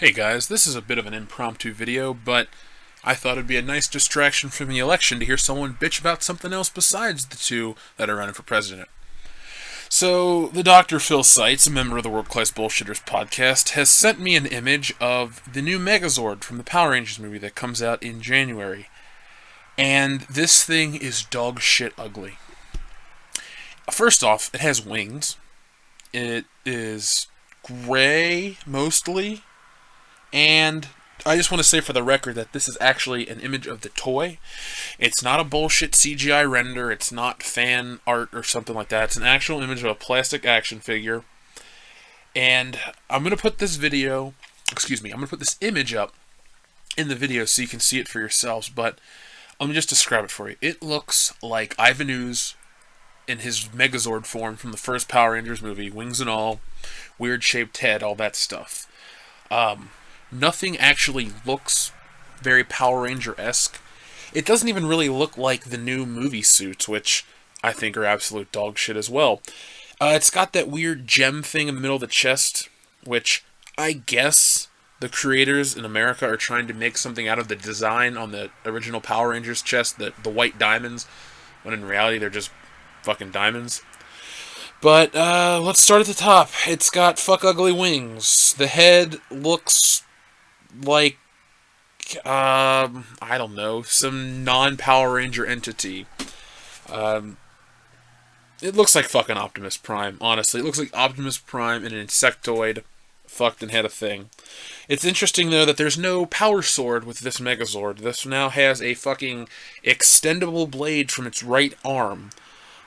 Hey guys, this is a bit of an impromptu video, but I thought it'd be a nice distraction from the election to hear someone bitch about something else besides the two that are running for president. So, the Dr. Phil Seitz, a member of the World Class Bullshitters podcast, has sent me an image of the new Megazord from the Power Rangers movie that comes out in January. And this thing is dog shit ugly. First off, it has wings. It is gray, mostly. And I just want to say for the record that this is actually an image of the toy. It's not a bullshit CGI render. It's not fan art or something like that. It's an actual image of a plastic action figure. And I'm going to put this image up in the video so you can see it for yourselves. But let me just describe it for you. It looks like Ivan Ooze in his Megazord form from the first Power Rangers movie. Wings and all. Weird shaped head. All that stuff. Nothing actually looks very Power Ranger-esque. It doesn't even really look like the new movie suits, which I think are absolute dog shit as well. It's got that weird gem thing in the middle of the chest, which I guess the creators in America are trying to make something out of the design on the original Power Rangers chest, the white diamonds, when in reality they're just fucking diamonds. But let's start at the top. It's got fuck ugly wings. The head looks like, I don't know, some non-Power Ranger entity. It looks like fucking Optimus Prime, honestly. It looks like Optimus Prime in an insectoid fucked and had a thing. It's interesting, though, that there's no power sword with this Megazord. This now has a fucking extendable blade from its right arm.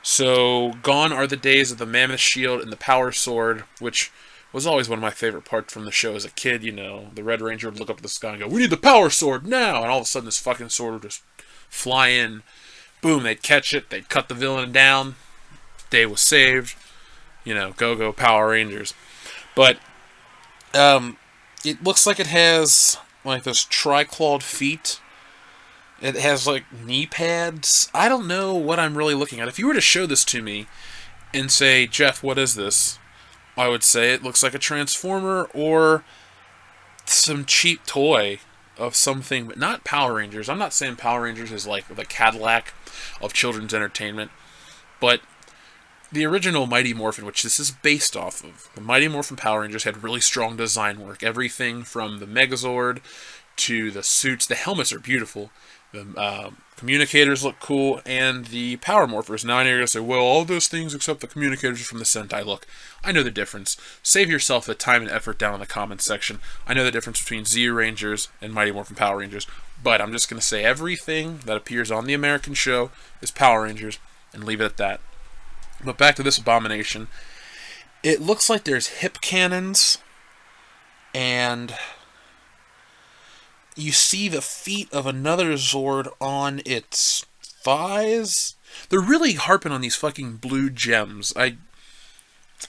So, gone are the days of the Mammoth Shield and the Power Sword, which was always one of my favorite parts from the show as a kid, you know. The Red Ranger would look up at the sky and go, "We need the Power Sword now!" And all of a sudden this fucking sword would just fly in. Boom, they'd catch it, they'd cut the villain down. Day was saved. You know, go Power Rangers. But, it looks like it has, like, those tri-clawed feet. It has, like, knee pads. I don't know what I'm really looking at. If you were to show this to me and say, "Jeff, what is this?" I would say it looks like a Transformer or some cheap toy of something, but not Power Rangers. I'm not saying Power Rangers is like the Cadillac of children's entertainment, but the original Mighty Morphin, which this is based off of, the Mighty Morphin Power Rangers had really strong design work. Everything from the Megazord to the suits. The helmets are beautiful. The communicators look cool, and the Power Morphers. Now I know you're going to say, well, all those things except the communicators are from the Sentai. Look, I know the difference. Save yourself the time and effort down in the comments section. I know the difference between Zeo Rangers and Mighty Morphin Power Rangers, but I'm just going to say everything that appears on the American show is Power Rangers, and leave it at that. But back to this abomination. It looks like there's hip cannons, and you see the feet of another Zord on its thighs. They're really harping on these fucking blue gems. I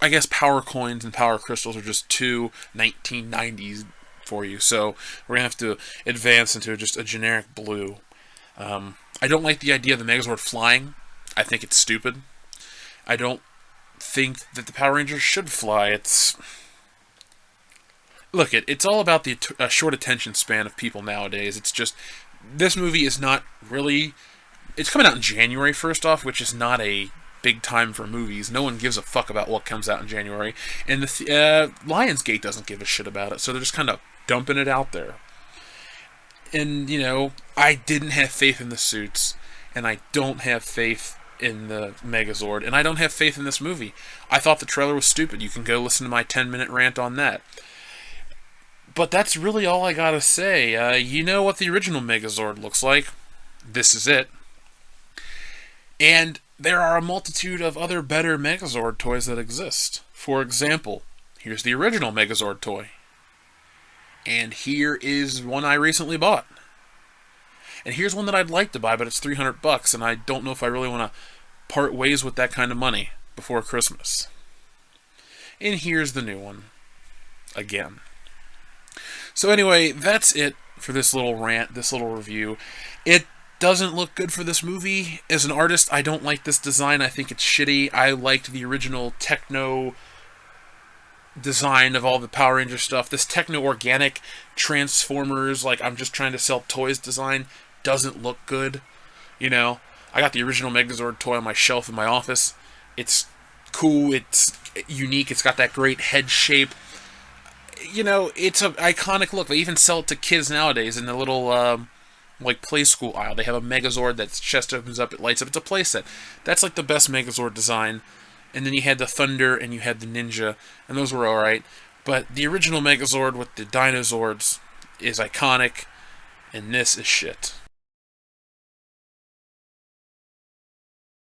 guess power coins and power crystals are just too 1990s for you, so we're going to have to advance into just a generic blue. I don't like the idea of the Megazord flying. I think it's stupid. I don't think that the Power Rangers should fly. Look, it's all about the short attention span of people nowadays. It's just, this movie is not really, it's coming out in January, first off, which is not a big time for movies. No one gives a fuck about what comes out in January. And the Lionsgate doesn't give a shit about it, so they're just kind of dumping it out there. And, you know, I didn't have faith in the suits, and I don't have faith in the Megazord, and I don't have faith in this movie. I thought the trailer was stupid. You can go listen to my 10-minute rant on that. But that's really all I gotta say. You know what the original Megazord looks like. This is it. And there are a multitude of other better Megazord toys that exist. For example, here's the original Megazord toy. And here is one I recently bought. And here's one that I'd like to buy, but it's $300, and I don't know if I really want to part ways with that kind of money before Christmas. And here's the new one. Again. So anyway, that's it for this little rant, this little review. It doesn't look good for this movie. As an artist, I don't like this design. I think it's shitty. I liked the original techno design of all the Power Ranger stuff. This techno-organic Transformers, like I'm just trying to sell toys design, doesn't look good. You know, I got the original Megazord toy on my shelf in my office. It's cool, it's unique, it's got that great head shape. You know, it's an iconic look. They even sell it to kids nowadays in the little, like, play school aisle. They have a Megazord that's chest opens up, it lights up. It's a playset. That's like the best Megazord design. And then you had the Thunder and you had the Ninja, and those were alright. But the original Megazord with the Dinozords is iconic, and this is shit.